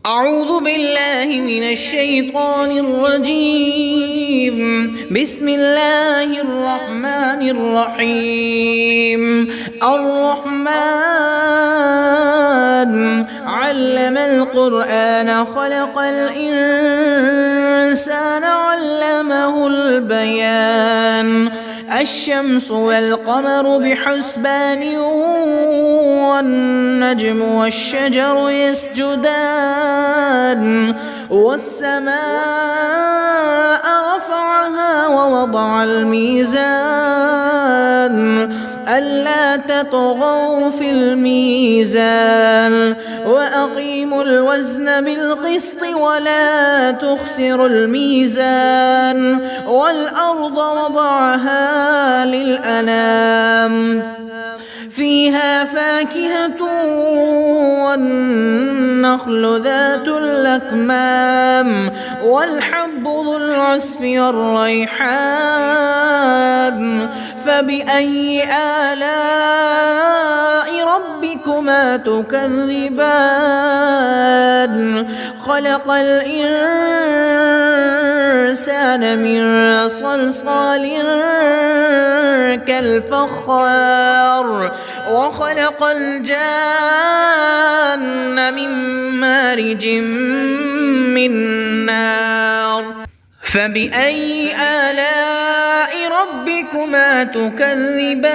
أعوذ بالله من الشيطان الرجيم. بسم الله الرحمن الرحيم. الرحمن علم القرآن خلق الإنسان علمه البيان. الشمس والقمر بحسبان والنجم والشجر يسجدان والسماء رفعها ووضع الميزان ألا تطغوا في الميزان وأقيموا الوزن بالقسط ولا تخسروا الميزان والأرض وضعها للأنام فيها فاكهة والنخل ذات الأكمام والحب ذو العصف والريحان فبأي آلاء ربكما تكذبان خلق الإنسان من صلصال كالفخار وخلق الجان من مارج من نار فبأي آلاء ربكما تكذبان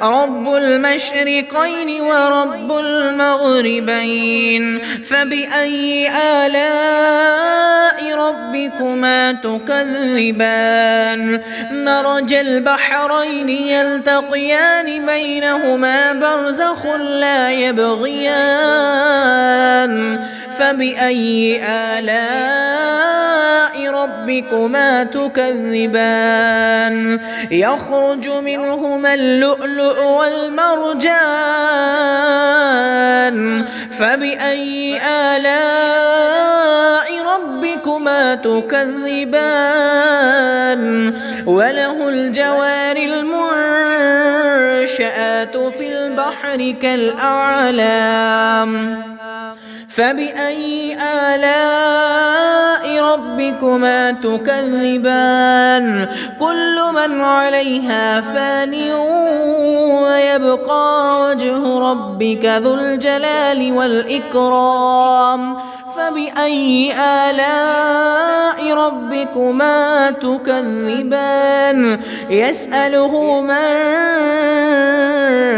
رب المشرقين ورب المغربين فبأي آلاء ربكما تكذبان مرج البحرين يلتقيان بينهما برزخ لا يبغيان فبأي آلاء ربكما تكذبان يخرج منهما اللؤلؤ والمرجان فبأي آلاء ربكما تكذبان وله الجوار المنشآت في البحر كالأعلام فبأي آلاء ربكما تكذبان كل من عليها فان ويبقى وجه ربك ذو الجلال والإكرام فبأي آلاء ربكما تكذبان يسأله من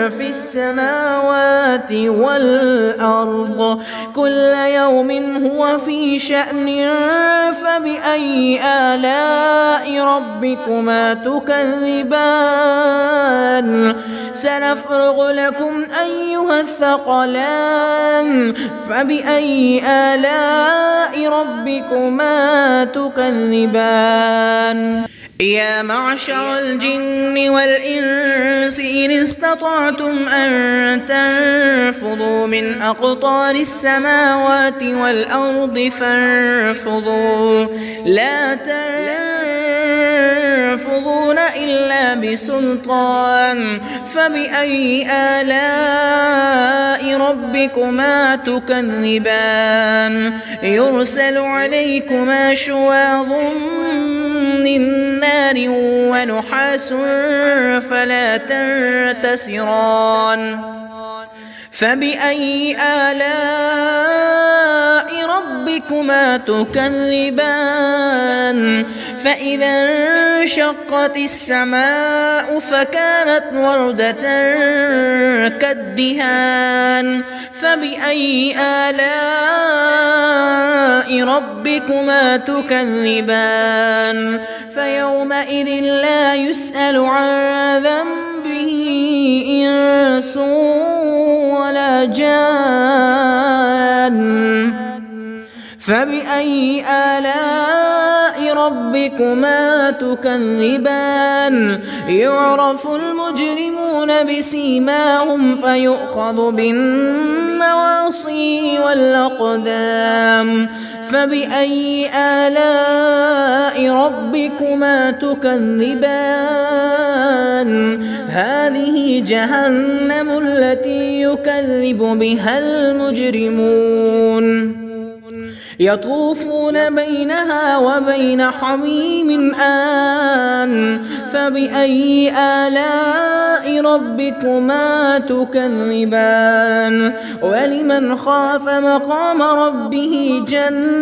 في السماوات والأرض كل يوم هو في شأن فبأي آلاء ربكما تكذبان سنفرغ لكم أيها الثقلان فبأي آلاء ربكما تكذبان يا معشر الجن والإنس إن استطعتم أن تنفذوا من أقطار السماوات والأرض فانفذوا لا تنفذون إلا بسلطان فبأي آلاء ربكما تكذبان يرسل عليكما شواظ من نار ونحاس فلا تنتصران فبأي آلاء ربكما تكذبان فإذا انشقت السماء فكانت وردة كالدهان فبأي آلاء ربكما تكذبان فيومئذ لا يسأل عن ذنبه إنس ولا جان فبأي آلاء ربكما تكذبان يعرف المجرمون بسيماهم فيؤخذ بالنواصي والأقدام فبأي آلاء ربكما تكذبان هذه جهنم التي يكذب بها المجرمون يطوفون بينها وبين حميم آن فبأي آلاء ربكما تكذبان ولمن خاف مقام ربه جنتان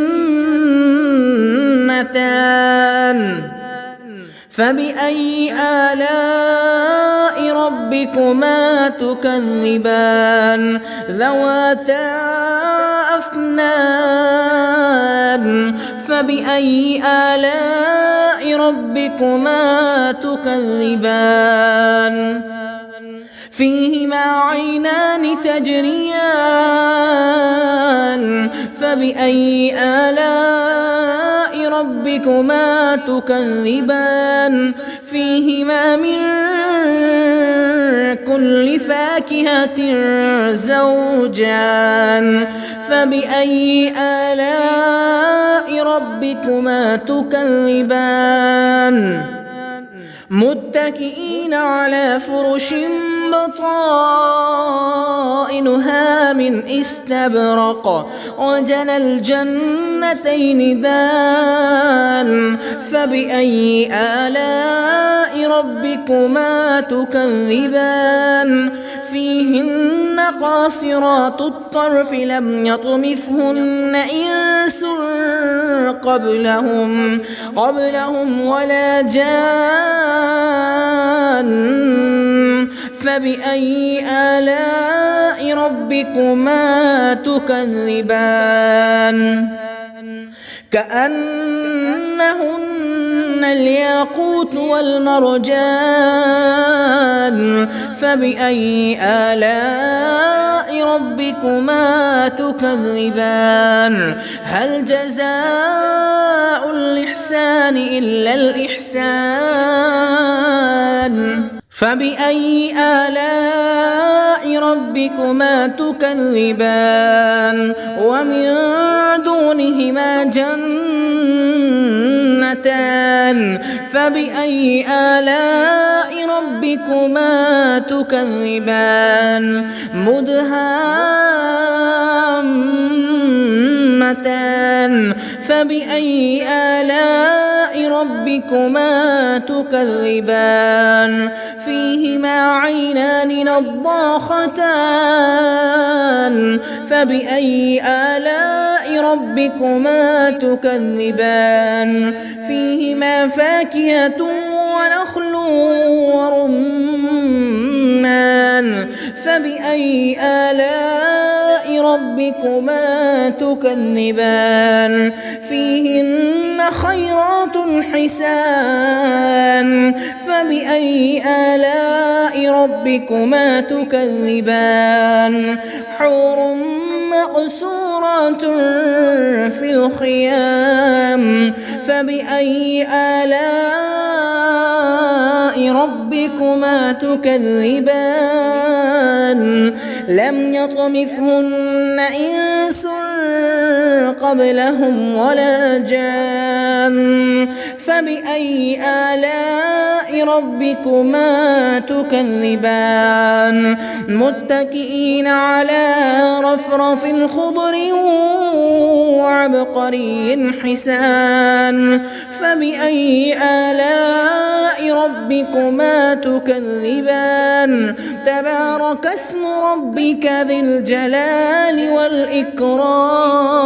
فبأي آلاء ربكما تكذبان ذواتا أفنان فبأي آلاء ربكما تكذبان فيهما عينان تجريان فبأي آلاء ربكما تكذبان فيهما من كل فاكهة زوجان فبأي آلاء ربكما تكذبان متكئين على فرش بطائنها من استبرق وجنى الجنتين دان فبأي آلاء ربكما تكذبان فيهن قاصرات الطرف لم يطمثهن إنس قبلهم ولا جان فبأي آلاء ربكما تكذبان كأنهن الياقوت والمرجان فبأي آلاء ربكما تكذبان هل جزاء الإحسان إلا الإحسان فبأي آلاء ربكما تكذبان ومن دونهما جنتان فبأي آلاء ربكما تكذبان مدهامتان فبأي آلاء ربكما تكذبان فيهما عينان نضاختان فبأي آلاء ربكما تكذبان فيهما فاكهة ونخل ورمان فبأي آلاء ربكما تكذبان فيهن خيرات حسان فبأي آلاء ربكما تكذبان حور مقصورات في الخيام فبأي آلاء ربكما تكذبان لم يطمثهن إنس قبلهم ولا جان فبأي آلاء ربكما تكذبان متكئين على رفرف خضر وعبقري حسان فبأي آلاء ربكما تكذبان تبارك اسم ربك ذي الجلال والإكرام